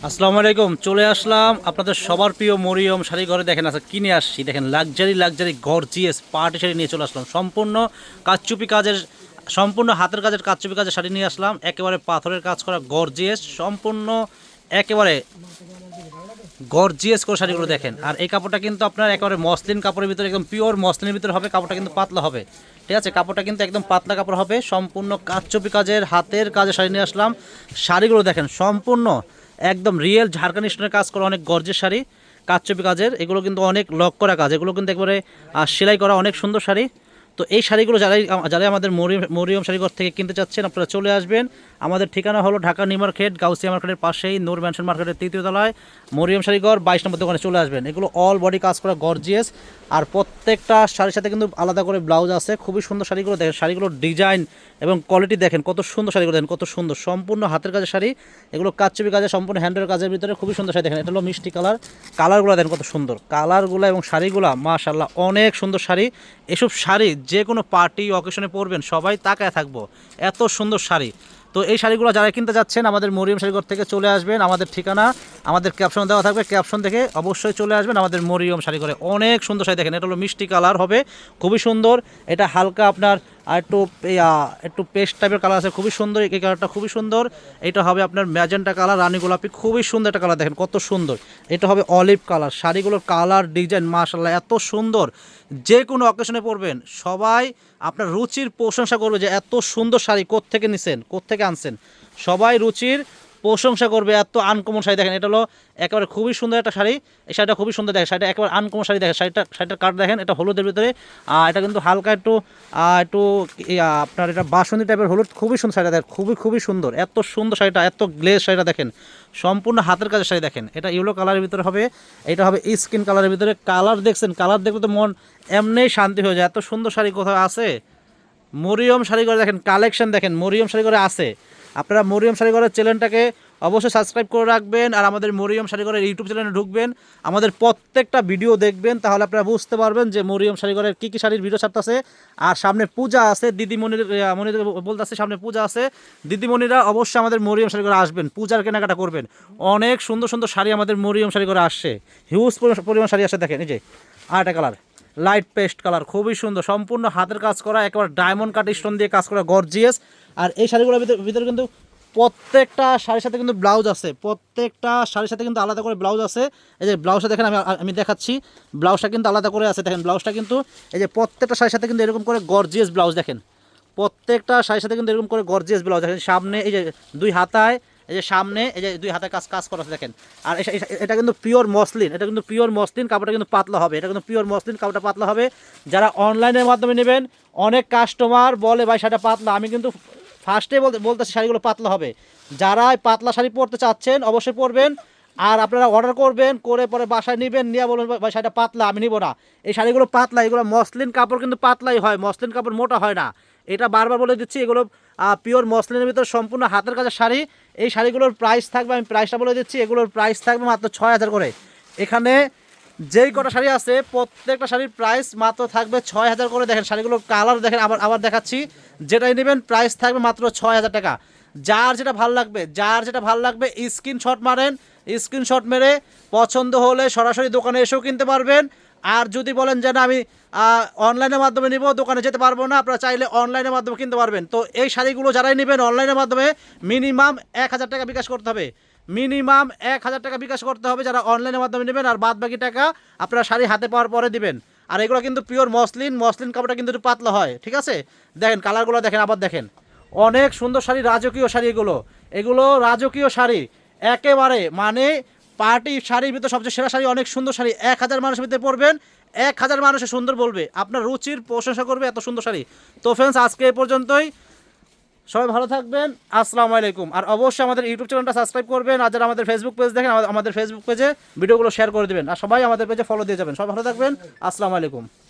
আসসালামু আলাইকুম। চলে আসলাম আপনাদের সবার প্রিয় মরিয়ম শাড়ি ঘরে। দেখেন আচ্ছা কিনে আসছি, দেখেন লাক্সারি গর্জিয়াস পার্টি শাড়ি নিয়ে চলে আসলাম। সম্পূর্ণ কারচুপি কাজের, সম্পূর্ণ হাতের কাজের কারচুপি কাজের শাড়ি নিয়ে আসলাম। একেবারে পাথরের কাজ করা গর্জিয়াস, সম্পূর্ণ একেবারে গর্জিয়াস করে শাড়িগুলো দেখেন। আর এই কাপড়টা কিন্তু আপনার একেবারে মসলিন কাপড়ের ভিতরে, একদম পিওর মসলিনের ভিতরে হবে। কাপড়টা কিন্তু পাতলা হবে, ঠিক আছে? কাপড়টা কিন্তু একদম পাতলা কাপড় হবে। সম্পূর্ণ কারচুপি কাজের হাতের কাজের শাড়ি নিয়ে আসলাম। শাড়িগুলো দেখেন সম্পূর্ণ একদম রিয়েল ঝাড়খান্ড স্টোনের কাজ করা, অনেক গর্জিয়াস শাড়ি কারচুপি কাজের। এগুলো কিন্তু অনেক লক করা কাজ, এগুলো কিন্তু একবারে সেলাই করা, অনেক সুন্দর শাড়ি। তো এই শাড়িগুলো যারাই আমাদের মরিয়ম শাড়িঘর থেকে কিনতে চাচ্ছেন আপনারা চলে আসবেন। আমাদের ঠিকানা হলো ঢাকা নিউ মার্কেট, গাউসিয়া মার্কেটের পাশেই নূর ম্যানশন মার্কেটের 3য় তলায় মরিয়ম শাড়িঘর 22 নম্বর দোকানে চলে আসবেন। এগুলো অল বডি কাজ করা গর্জিয়াস, আর প্রত্যেকটা শাড়ির সাথে কিন্তু আলাদা করে ব্লাউজ আছে। খুবই সুন্দর শাড়িগুলো দেখেন, শাড়িগুলোর ডিজাইন এবং কোয়ালিটি দেখেন কত সুন্দর। শাড়িগুলো দেখেন কত সুন্দর, সম্পূর্ণ হাতের কাজের শাড়ি। এগুলো কারচুপি কাজে, সম্পূর্ণ হ্যান্ডের কাজের ভিতরে খুবই সুন্দর শাড়ি দেখেন। এটা হলো মিষ্টি কালার, কালারগুলো দেখেন কত সুন্দর কালারগুলো, এবং শাড়িগুলো মাশাআল্লাহ অনেক সুন্দর শাড়ি। এসব শাড়ি যে কোনো পার্টি অকেশনে পরবেন সবাই তাকায় থাকবো, এত সুন্দর শাড়ি। তো এই শাড়িগুলো যারা কিনতে যাচ্ছেন আমাদের মরিয়ম শাড়িঘর থেকে চলে আসবেন। আমাদের ঠিকানা আমাদের ক্যাপশন দেওয়া থাকবে, ক্যাপশন দেখে অবশ্যই চলে আসবেন আমাদের মরিয়ম শাড়িঘরে। অনেক সুন্দর শাড়ি দেখেন, এটা হলো মিষ্টি কালার হবে, খুবই সুন্দর। এটা হালকা আপনার আর একটু পেস্ট টাইপের কালার আছে, খুবই সুন্দর। এই কালারটা খুবই সুন্দর। এটা হবে আপনার ম্যাজেন্টা কালার, রানী গোলাপি, খুবই সুন্দর একটা কালার দেখেন কত সুন্দর। এটা হবে অলিভ কালার। শাড়িগুলোর কালার ডিজাইন মাশাআল্লাহ এত সুন্দর, যে কোনো অকেশনে পরবেন সবাই আপনার রুচির প্রশংসা করবে যে এত সুন্দর শাড়ি কোত্থেকে নিছেন, কোত্থেকে আনছেন। সবাই রুচির প্রশংসা করবে, এত আনকমন শাড়ি দেখেন। এটা হলো একেবারে খুবই সুন্দর একটা শাড়ি। এই শাড়িটা খুবই সুন্দর দেখেন, শাড়িটা একেবারে আনকমন শাড়ি দেখেন। শাড়িটার কাট দেখেন, এটা হলুদের ভিতরে। এটা কিন্তু হালকা একটু একটু আপনার এটা বাসন্তী টাইপের হলুদ, খুবই সুন্দর শাড়িটা দেখেন, খুবই সুন্দর। এত সুন্দর শাড়িটা, এত গ্লেজ শাড়িটা দেখেন, সম্পূর্ণ হাতের কাজের শাড়ি দেখেন। এটা ইয়েলো কালারের ভিতরে হবে, এটা হবে স্কিন কালারের ভিতরে। কালার দেখছেন, কালার দেখলে তো মন এমনিই শান্তি হয়ে যায়। এত সুন্দর শাড়ি কোথাও আছে? মরিয়ম শাড়িঘরে দেখেন কালেকশন, দেখেন মরিয়ম শাড়িঘরে আছে। আপনারা মরিয়ম শাড়িঘরের চ্যানেলটাকে অবশ্যই সাবস্ক্রাইব করে রাখবেন, আর আমাদের মরিয়ম শাড়িঘরের ইউটিউব চ্যানেলে ঢুকবেন, আমাদের প্রত্যেকটা ভিডিও দেখবেন। তাহলে আপনারা বুঝতে পারবেন যে মরিয়ম শাড়িঘরের কী কী শাড়ির ভিডিও ছাড়তেছে। আর সামনে পূজা আছে, মনির বলতেছে সামনে পূজা আছে। দিদিমণিরা অবশ্যই আমাদের মরিয়ম শাড়িঘরে আসবেন, পূজার কেনাকাটা করবেন। অনেক সুন্দর সুন্দর শাড়ি আমাদের মরিয়ম শাড়িঘরে আসছে, হিউজ পরিমাণ শাড়ি আসে। দেখেন এই যে আরেকটা কালার, লাইট পেস্ট কালার, খুবই সুন্দর, সম্পূর্ণ হাতের কাজ করা, একেবারে ডায়মন্ড কাট স্টোন দিয়ে কাজ করা গর্জিয়াস। আর এই শাড়িগুলোর ভিতরে কিন্তু প্রত্যেকটা শাড়ির সাথে কিন্তু ব্লাউজ আছে, প্রত্যেকটা শাড়ির সাথে কিন্তু আলাদা করে ব্লাউজ আছে। এই যে ব্লাউজটা দেখেন, আমি দেখাচ্ছি, ব্লাউজটা কিন্তু আলাদা করে আছে। দেখেন ব্লাউজটা কিন্তু এই যে প্রত্যেকটা শাড়ির সাথে কিন্তু এরকম করে গর্জিয়াস ব্লাউজ দেখেন, প্রত্যেকটা শাড়ির সাথে কিন্তু এরকম করে গর্জিয়াস ব্লাউজ দেখেন। সামনে এই যে দুই হাতায়, এই যে সামনে এই যে দুই হাতে কাজ করা আছে দেখেন। আর এটা কিন্তু পিওর মসলিন, এটা কিন্তু পিওর মসলিন, কাপড়টা কিন্তু পাতলা হবে। এটা কিন্তু পিওর মসলিন, কাপড়টা পাতলা হবে। যারা অনলাইনের মাধ্যমে নেবেন, অনেক কাস্টমার বলে ভাই শাড়িটা পাতলা। আমি কিন্তু ফার্স্টে বলতেছি শাড়িগুলো পাতলা হবে। যারা পাতলা শাড়ি পরতে চাচ্ছেন অবশ্যই পরবেন। আর আপনারা অর্ডার করবেন, করে পরে বাসায় নেবেন, নিয়ে বলবেন ভাই শাড়িটা পাতলা, আমি নিব না। এই শাড়িগুলো পাতলা, এগুলো মসলিন কাপড় কিন্তু পাতলাই হয়, মসলিন কাপড় মোটা হয় না। এটা বারবার বলে দিচ্ছি, এগুলো পিওর মসলিনের ভিতরে সম্পূর্ণ হাতের কাজের শাড়ি। এই শাড়িগুলোর প্রাইস থাকবে, আমি প্রাইসটা বলে দিচ্ছি, এগুলোর প্রাইস থাকবে মাত্র 6000 করে। এখানে যেই কটা শাড়ি আছে প্রত্যেকটা শাড়ির প্রাইস মাত্র থাকবে 6000 করে। দেখেন শাড়িগুলোর কালার দেখেন, আবার দেখাচ্ছি, যেটাই নেবেন প্রাইস থাকবে মাত্র 6000 টাকা। যার যেটা ভালো লাগবে স্ক্রিনশট মারেন, স্ক্রিনশট মেরে পছন্দ হলে সরাসরি দোকানে এসেও কিনতে পারবেন। আর যদি বলেন যে না আমি অনলাইনের মাধ্যমে নিব, দোকানে যেতে পারবো না, আপনারা চাইলে অনলাইনের মাধ্যমে কিনতে পারবেন। তো এই শাড়িগুলো যারাই নেবেন অনলাইনের মাধ্যমে মিনিমাম 1000 টাকা বিকাশ করতে হবে, মিনিমাম 1000 টাকা বিকাশ করতে হবে যারা অনলাইনের মাধ্যমে নেবেন। আর বাদ বাকি টাকা আপনারা শাড়ি হাতে পাওয়ার পরে দিবেন। আর এগুলো কিন্তু পিওর মসলিন কাপড়টা কিন্তু একটু পাতলা হয়, ঠিক আছে? দেখেন কালারগুলো দেখেন, আবার দেখেন, অনেক সুন্দর শাড়ি, রাজকীয় শাড়ি। এগুলো রাজকীয় শাড়ি একেবারে, মানে পার্টি শাড়ির ভিতরে সবচেয়ে সেরা শাড়ি, অনেক সুন্দর শাড়ি। 1000 মানুষের ভিতরে পরবেন, 1000 মানুষের সুন্দর বলবে, আপনার রুচির প্রশংসা করবে, এত সুন্দর শাড়ি। তো ফ্রেন্ডস আজকে এই পর্যন্তই, সবাই ভালো থাকবেন, আসসালামু আলাইকুম। আর অবশ্যই আমাদের ইউটিউব চ্যানেলটা সাবস্ক্রাইব করবেন, আর যারা আমাদের ফেসবুক পেজ দেখেন আমাদের ফেসবুক পেজে ভিডিওগুলো শেয়ার করে দেবেন, আর সবাই আমাদের পেজে ফলো দিয়ে যাবেন। সবাই ভালো থাকবেন, আসসালামু আলাইকুম।